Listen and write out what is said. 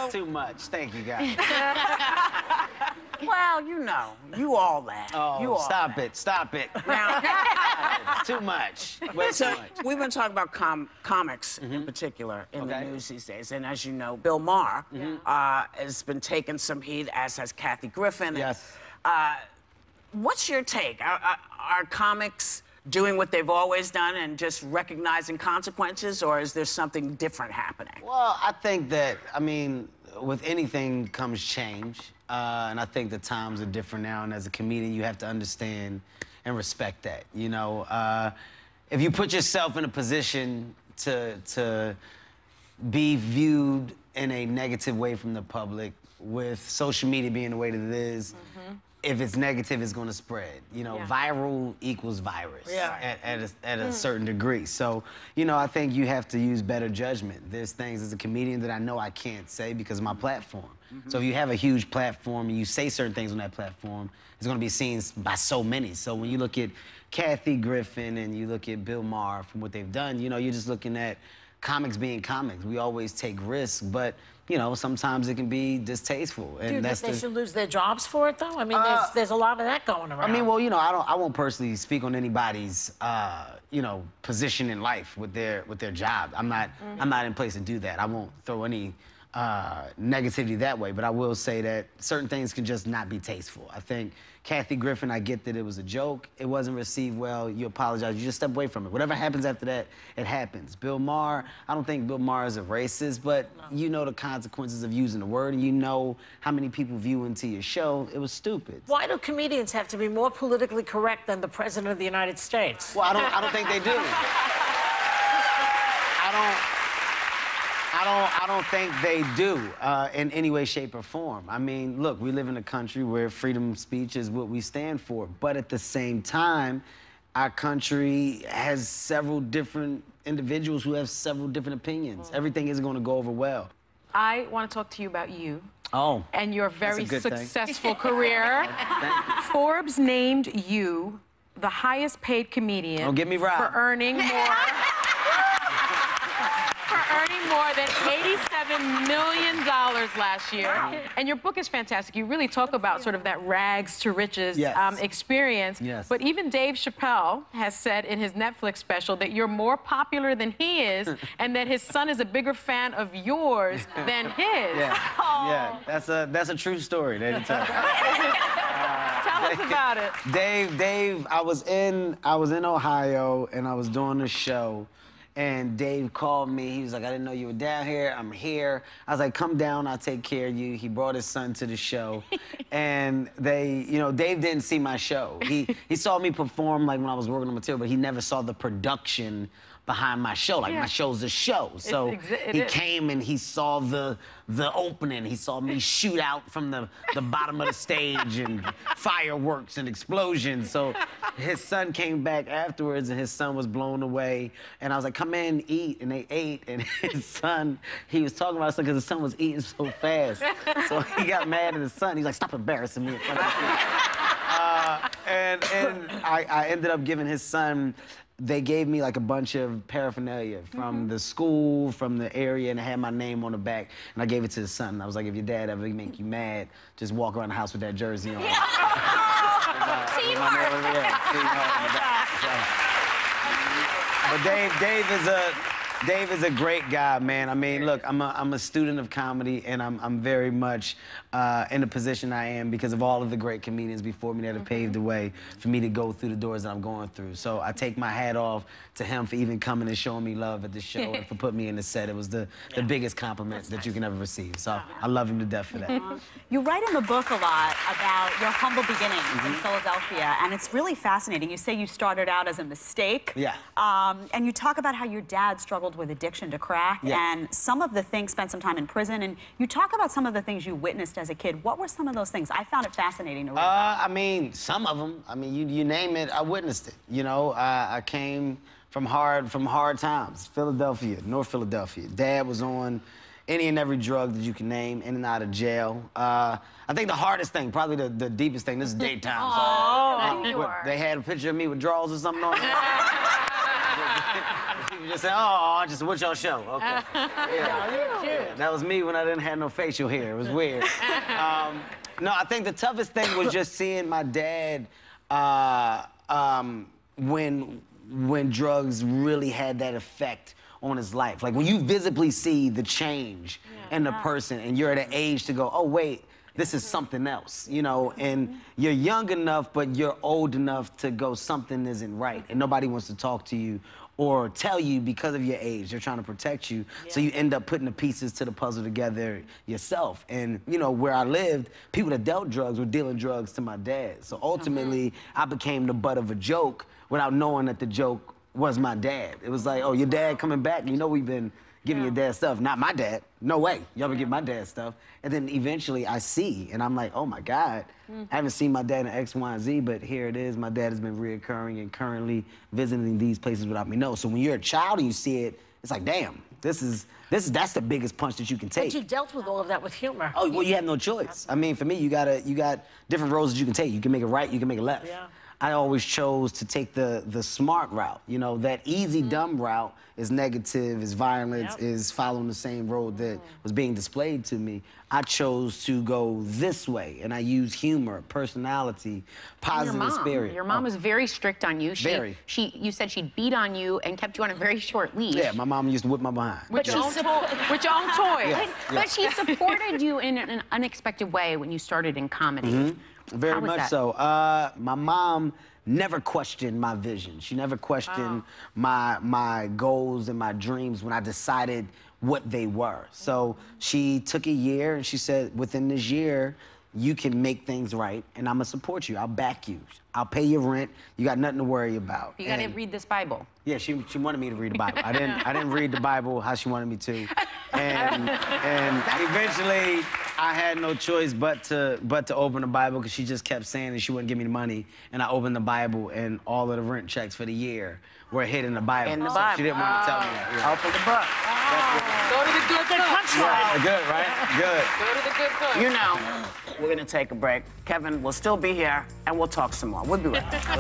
That's too much. Thank you, guys. Well, you know, you all that. Oh, you all stop that. it. Stop it. Now, Too much. Way so too much. we've been talking about comics in particular in the news these days. And as you know, Bill Maher has been taking some heat, as has Kathy Griffin. Yes. What's your take? Are comics doing what they've always done and just recognizing consequences, or is there something different happening? Well, I think that, I mean, with anything comes change. And I think the times are different now. And as a comedian, you have to understand and respect that. You know, if you put yourself in a position to be viewed in a negative way from the public, with social media being the way that it is, if it's negative, it's going to spread. You know, viral equals virus at a certain degree. So, you know, I think you have to use better judgment. There's things as a comedian that I know I can't say because of my platform. So if you have a huge platform and you say certain things on that platform, it's going to be seen by so many. So when you look at Kathy Griffin and you look at Bill Maher from what they've done, you know, you're just looking at comics being comics. We always take risks, but you know, sometimes it can be distasteful. And do you think they should lose their jobs for it, though? I mean, there's a lot of that going around. I mean, well, you know, I won't personally speak on anybody's, you know, position in life with their job. I'm not in place to do that. I won't throw any negativity that way, but I will say that certain things can just not be tasteful. I think Kathy Griffin, I get that it was a joke. It wasn't received well. You apologize. You just step away from it. Whatever happens after that, it happens. Bill Maher, I don't think Bill Maher is a racist, but you know the consequences of using the word, and you know how many people view into your show. It was stupid. Why do comedians have to be more politically correct than the President of the United States? Well, I don't think they do. I don't think they do in any way, shape, or form. I mean, look, we live in a country where freedom of speech is what we stand for. But at the same time, our country has several different individuals who have several different opinions. Everything isn't going to go over well. I want to talk to you about you. Oh. And your very that's a good successful career. Forbes named you the highest paid comedian. Don't get me right. For earning more. More than $87 million last year. Wow. And your book is fantastic. You really talk about sort of that rags to riches experience. Yes. But even Dave Chappelle has said in his Netflix special that you're more popular than he is and that his son is a bigger fan of yours than his. Yeah, that's a true story. Tell us about it. Dave, I was in Ohio and I was doing a show. And Dave called me. He was like, I didn't know you were down here. I'm here. I was like, come down. I'll take care of you. He brought his son to the show. And you know, Dave didn't see my show. He saw me perform like when I was working on material, but he never saw the production behind my show. Like my show's a show. So he came and he saw the opening. He saw me shoot out from the bottom of the stage and fireworks and explosions. So his son came back afterwards and his son was blown away. And I was like, come in, eat. And they ate. And his son, he was talking about something because his son was eating so fast. So he got mad at his son. He's like, stop embarrassing me in front of people. And I ended up giving his son, they gave me like a bunch of paraphernalia from the school, from the area, and it had my name on the back. And I gave it to his son. And I was like, if your dad ever make you mad, just walk around the house with that jersey on. But Dave is a great guy, man. I mean, look, I'm a student of comedy, and I'm very much in the position I am because of all of the great comedians before me that have paved the way for me to go through the doors that I'm going through. So I take my hat off to him for even coming and showing me love at the show and for putting me in the set. It was the biggest compliment that you can ever receive. So I love him to death for that. You write in the book a lot about your humble beginnings in Philadelphia, and it's really fascinating. You say you started out as a mistake. Yeah. And you talk about how your dad struggled with addiction to crack and some of the things, spent some time in prison, and you talk about some of the things you witnessed as a kid. What were some of those things? I found it fascinating to read about. I mean, some of them. I mean, you name it, I witnessed it. You know, I came from hard times. Philadelphia, North Philadelphia. Dad was on any and every drug that you can name, in and out of jail. I think the hardest thing, probably the deepest thing, this is daytime. So, they had a picture of me with drawers or something on it. People just say, oh, just what's your show? Okay. Yeah. That was me when I didn't have no facial hair. It was weird. No, I think the toughest thing was just seeing my dad when drugs really had that effect on his life. Like when you visibly see the change in the person and you're at an age to go, oh, wait, this is something else, you know, and you're young enough, but you're old enough to go, something isn't right, and nobody wants to talk to you or tell you because of your age. They're trying to protect you, so you end up putting the pieces to the puzzle together yourself. And, you know, where I lived, people that dealt drugs were dealing drugs to my dad. So ultimately, I became the butt of a joke without knowing that the joke was my dad. It was like, oh, your dad coming back? You know we've been giving your dad stuff. Not my dad. No way. Y'all been giving my dad stuff. And then eventually I see, and I'm like, oh my God, I haven't seen my dad in X, Y, and Z, but here it is. My dad has been reoccurring and currently visiting these places without me know. So when you're a child and you see it, it's like, damn, that's the biggest punch that you can take. But you dealt with all of that with humor. Oh, well, you have no choice. I mean, for me, you got different roads that you can take. You can make it right, you can make it left. Yeah. I always chose to take the smart route. You know, that easy, dumb route is negative, is violence, is following the same road that was being displayed to me. I chose to go this way, and I use humor, personality, positive spirit. Your mom was very strict on you. Very. You said she'd beat on you and kept you on a very short leash. Yeah, my mom used to whip my behind. With your own toys. Yes. But she supported you in an unexpected way when you started in comedy. Very much so. My mom never questioned my vision. She never questioned my goals and my dreams when I decided what they were. So she took a year and she said, within this year, you can make things right, and I'm gonna support you. I'll back you. I'll pay your rent. You got nothing to worry about. You gotta read this Bible. Yeah, she wanted me to read the Bible. I didn't read the Bible how she wanted me to, and eventually I had no choice but to open the Bible because she just kept saying that she wouldn't give me the money, and I opened the Bible and all of the rent checks for the year were hid in the Bible. In the So Bible. she didn't want to tell me that. Yeah. Open the book. Go to the good book. Yeah, good, right? Good. Go to the good book. You know, we're going to take a break. Kevin will still be here, and we'll talk some more. We'll be right back.